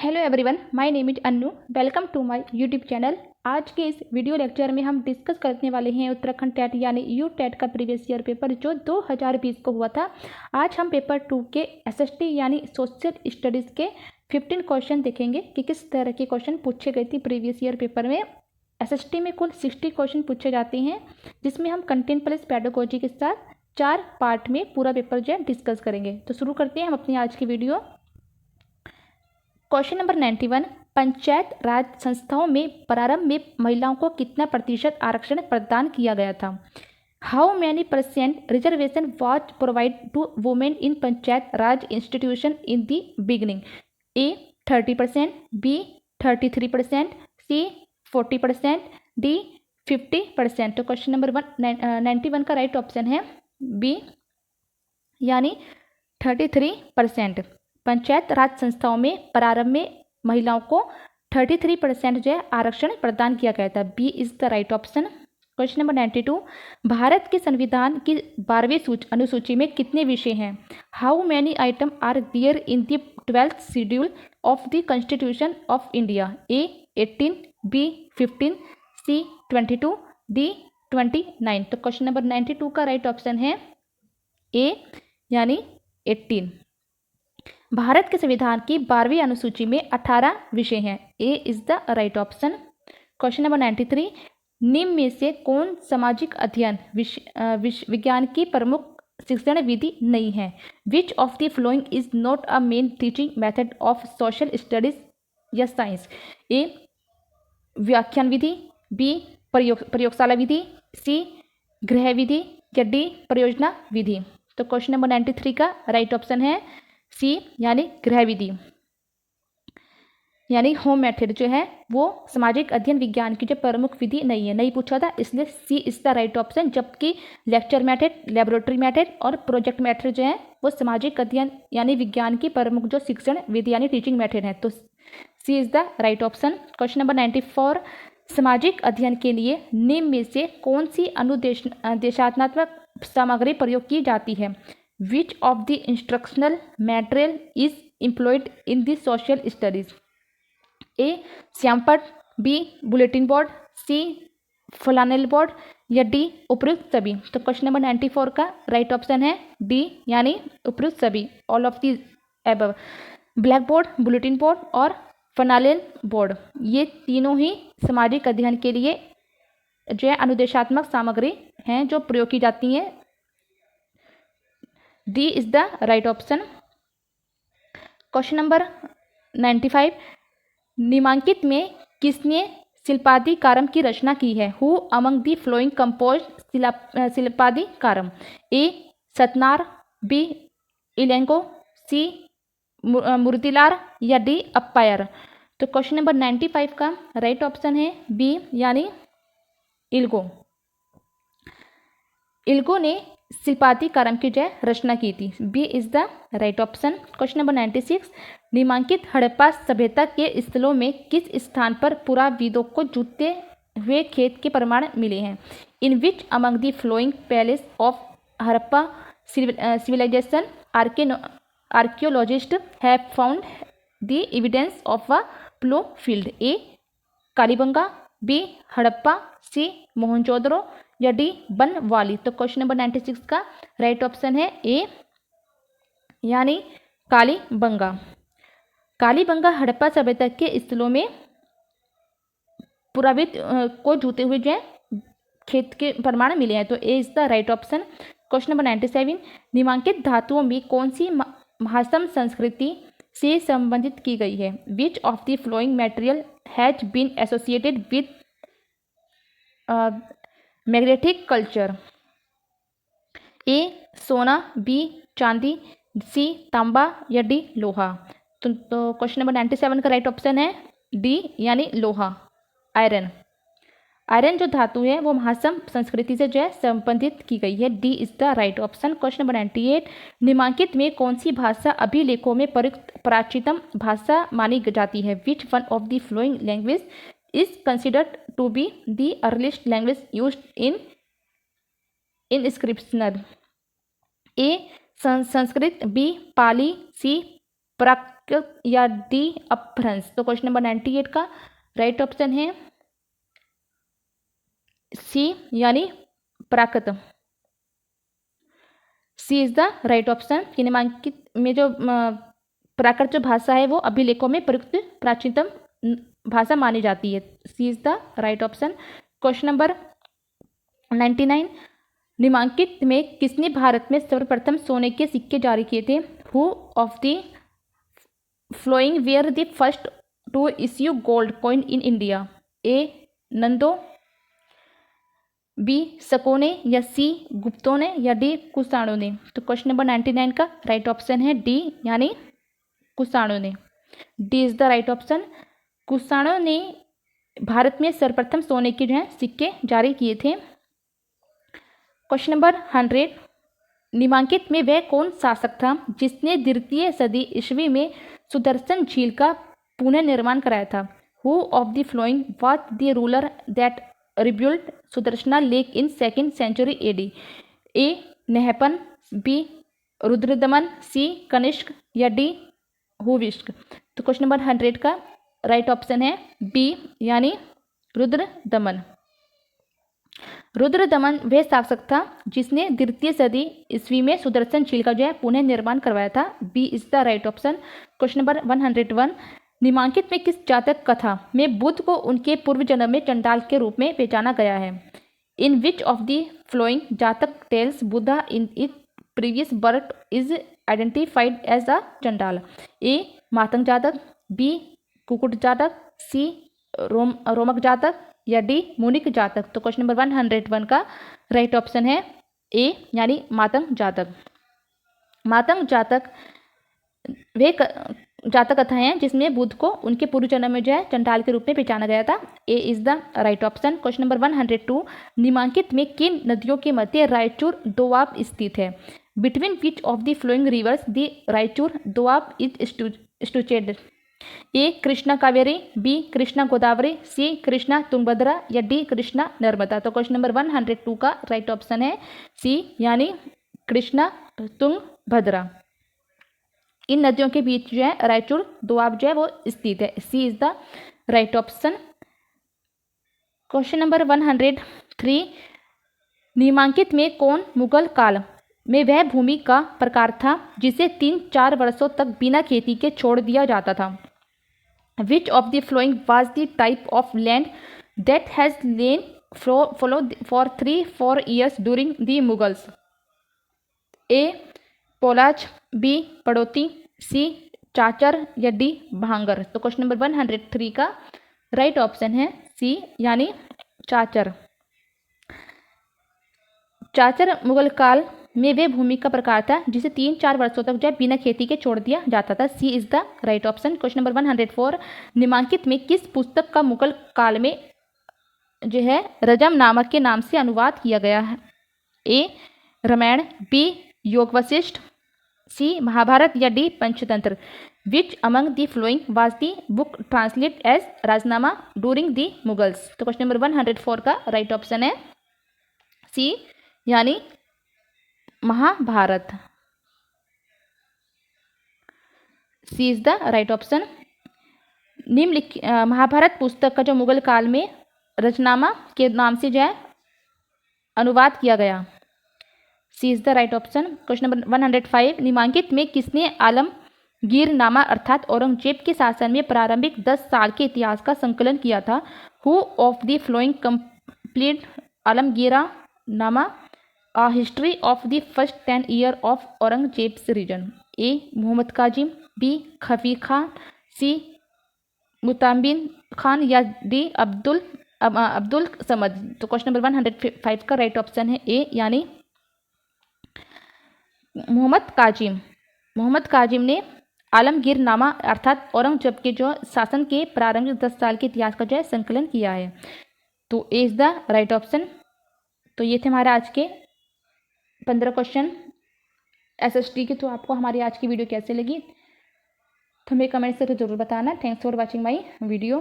Hello everyone, my name is Annu. Welcome to my YouTube channel. आज के इस video lecture में हम डिस्कस करने वाले हैं उत्तराखंड टेट यानी यू टेट का प्रीवियस ईयर पेपर जो 2020 को हुआ था। आज हम पेपर 2 के एसएसटी यानी सोशल स्टडीज़ के 15 क्वेश्चन देखेंगे कि किस तरह के क्वेश्चन पूछे गए थे प्रीवियस ईयर पेपर में। एसएसटी में कुल 60 क्वेश्चन पूछे जाते हैं, जिसमें हम कंटेंट प्लस पेडागोजी के साथ 4 पार्ट में पूरा पेपर जो है डिस्कस करेंगे। तो शुरू करते हैं हम अपनी आज की वीडियो। क्वेश्चन नंबर 91, पंचायत राज संस्थाओं में प्रारंभ में महिलाओं को कितना प्रतिशत आरक्षण प्रदान किया गया था? How many percent reservation was provide to women in panchayat raj institution in the beginning? A 30%, B 33%, C 40%, D 50%। तो क्वेश्चन नंबर 91 का राइट ऑप्शन है बी यानी 33%। पंचायत राज संस्थाओं में प्रारंभ में महिलाओं को 33% जो है आरक्षण प्रदान किया गया था। B is the right option. Question number 92, Bharat के संविधान की 12वीं अनुसूची में कितने विषय हैं? How many item are there in the 12th schedule of the constitution of India? A 18, B 15, C 22, D 29। तो क्वेश्चन नंबर 92 का राइट ऑप्शन है ए यानी 18। भारत के संविधान की 12वीं अनुसूची में 18 विषय हैं। A is the right option. Question number 93, निम्न में से कौन सामाजिक अध्ययन विज्ञान की प्रमुख शिक्षण विधि नहीं है? Which of the following is not a main teaching method of social studies या साइंस? ए व्याख्यान विधि, बी प्रयोगशाला विधि, सी गृह विधि या डी परियोजना विधि? तो क्वेश्चन नंबर 93 का राइट ऑप्शन है सी यानी गृह विधि यानी होम मेथड जो है वो सामाजिक अध्ययन विज्ञान की जो प्रमुख विधि नहीं है, नहीं पूछा था, इसलिए सी इज द राइट ऑप्शन। जबकि लेक्चर मेथड, लेबोरेटरी मेथड और प्रोजेक्ट मेथड जो है वो सामाजिक अध्ययन यानी विज्ञान की प्रमुख जो शिक्षण विधि यानी टीचिंग मेथड है, तो C is the right option. Question number 94, सामाजिक अध्ययन के लिए निम्न में से कौन सी अनुदेशात्मक सामग्री प्रयोग की जाती है? Which of the instructional material is employed in the social studies? A श्यामपट, B bulletin board, C flannel board या डी उपयुक्त सभी? तो क्वेश्चन नंबर 94 का राइट ऑप्शन है डी यानी उपयुक्त सभी, all of the above. Black board, bulletin board और फ्लानेल बोर्ड ये तीनों ही सामाजिक अध्ययन के लिए जो है अनुदेशात्मक सामग्री हैं जो प्रयोग की जाती हैं। D is the right option. Question number 95, निम्नलिखित में किसने शिल्पादि कारम की रचना की है? Who among the following composed Silappatikaram? A सतनार, B इलेंको, सी मूर्तिलाल या डी अप्पायर? तो क्वेश्चन नंबर 95 का राइट ऑप्शन है बी यानी इल्गो। इल्गो ने शिल्पादि कारम की जो रचना की थी। B is the right option. Question number 96, निम्नलिखित हड़प्पा सभ्यता के स्थलों में किस स्थान पर पुराविदों को जूते हुए खेत के प्रमाण मिले हैं? In which among the following places of Harappa civilisation archaeologist have found the evidence of a plough field? A Kalibangan, B Harappa, C Mohenjodaro या डी बनवाली? तो क्वेश्चन नंबर 96 का राइट ऑप्शन है ए यानी कालीबंगा। कालीबंगा हड़प्पा सभ्यता के स्थलों में पुराविद को जूते हुए जो है खेत के प्रमाण मिले हैं, तो A is the right option. Question number 97, निम्नलिखित धातुओं में कौन सी महासम संस्कृति से संबंधित की गई है? Which of the following material has been associated with magnetic culture? A सोना, बी चांदी, सी तांबा या डी लोहा? तो क्वेश्चन नंबर 97 का राइट ऑप्शन है डी यानी लोहा, आयरन। आयरन जो धातु है वो महासम संस्कृति से जो है संबंधित की गई है। D is the right option. Question number 98, निम्नलिखित में कौन सी भाषा अभिलेखों में प्रयुक्त प्राचीनतम भाषा मानी जाती है? Which one of the flowing language is considered to be the earliest language used in inscription? A Sanskrit, B Pali, C Prakrit या डी अपभ्रंश? तो क्वेश्चन नंबर 98 का राइट ऑप्शन है सी यानी प्राकृत। सी इज द राइट ऑप्शन। कि नामांकित में जो प्राकृत जो भाषा है वो अभिलेखों में प्रयुक्त प्राचीनतम भाषा मानी जाती है। C is the right option. Question number 99 निम्नलिखित में किसने भारत में सर्वप्रथम सोने के सिक्के जारी किए थे? Who of the following were the first to issue gold coin in India? A नंदो, बी सकोने, या सी गुप्तों ने, या डी कुषाणों ने? तो क्वेश्चन नंबर 99 का राइट ऑप्शन है डी यानी कुषाणों ने। D is the right option. कुषाणों ने भारत में सर्वप्रथम सोने के जो है सिक्के जारी किए थे। क्वेश्चन नंबर 100 निम्नलिखित में वह कौन शासक था जिसने द्वितीय सदी ईस्वी में सुदर्शन झील का पुनर्निर्माण कराया था? Who of the following was the ruler that rebuilt Sudarshana lake in 2nd century AD? A Nahapana, B Rudradaman, C Kanishka, या डी हुविष्क? तो क्वेश्चन नंबर 100 का राइट ऑप्शन है बी यानी रुद्रदमन। रुद्रदमन वह शासक था जिसने द्वितीय सदी ईस्वी में सुदर्शन झील का जो है पुनर्निर्माण करवाया था। B is the right option. Question number 101 निम्नलिखित में किस जातक कथा में बुद्ध को उनके पूर्व जन्म में चंडाल के रूप में पहचाना गया है? In which of the following Jataka tales Buddha in it previous birth is identified as a chandal? A Matang जातक, बी कुकुट जातक, सी रोमक जातक, या डी मुनिक जातक? तो क्वेश्चन नंबर 101 का राइट ऑप्शन है ए यानी मातंग जातक। मातंग जातक वे जातक कथा हैं जिसमें बुद्ध को उनके पूर्व जन्म में जो है चंडाल के रूप में पहचाना गया था। A is the right option. Question number 102 निम्नलिखित में किन नदियों के मध्य रायचूर दोआब स्थित है? Between which of the following rivers the Raichur Doab is situated? A Krishna Kaveri, B Krishna Godavari, C Krishna Tungabhadra, या डी कृष्णा नर्मदा? तो क्वेश्चन नंबर 102 का राइट ऑप्शन है सी यानी कृष्णा तुंगभद्रा। इन नदियों के बीच जो है रायचूर दोआब जो है वो स्थित है। C is the right option. Question number 103 निम्नलिखित में कौन मुगल काल में वह भूमि का प्रकार था जिसे 3-4 वर्षों तक बिना खेती के छोड़ दिया जाता था? Which of the following was the type of land that has lain fallow for 3-4 years during the Mughals? A Polaj, B Parauti, C Chachar, या डी भांगर? तो क्वेश्चन नंबर 103 का राइट ऑप्शन है सी यानी चाचर। चाचर मुगल काल में वे भूमि का प्रकार था जिसे 3-4 वर्षों तक जो है बिना खेती के छोड़ दिया जाता था। C is the right option. Question number 104 निम्नलिखित में किस पुस्तक का मुगल काल में जो है रजम नामक के नाम से अनुवाद किया गया है? ए रामायण, बी योग वशिष्ठ, सी महाभारत, या D Panchatantra? Which among the following was the book translate as Razmnama during the Mughals? तो क्वेश्चन नंबर 104 का राइट ऑप्शन है सी यानी Mahabharata. C is the right option. निम्नलिखित महाभारत पुस्तक का जो मुगल काल में रचनामा के नाम से जो है अनुवाद किया गया। C is the right option. Question number 105 निम्नलिखित में किसने आलमगीरनामा अर्थात औरंगजेब के शासन में प्रारंभिक 10 साल के इतिहास का संकलन किया था? Who of the following complete Alamgirnama A history of the first 10 years of Aurangzeb's reason? A Mohammad Kazim, B Khafi Khan, C Mutabin Khan, या डी अब्दुल समद? तो क्वेश्चन नंबर 105 का राइट ऑप्शन है ए यानी मोहम्मद काजिम। मोहम्मद काजिम ने आलमगीरनामा अर्थात औरंगजेब के जो शासन के प्रारंभिक 10 साल के इतिहास का जो है संकलन किया है। तो A is the right option. तो ये थे हमारे आज के 15 क्वेश्चन SST के। तो आपको हमारी आज की वीडियो कैसे लगी तो हमें कमेंट से तो जरूर बताना। Thanks for watching my video.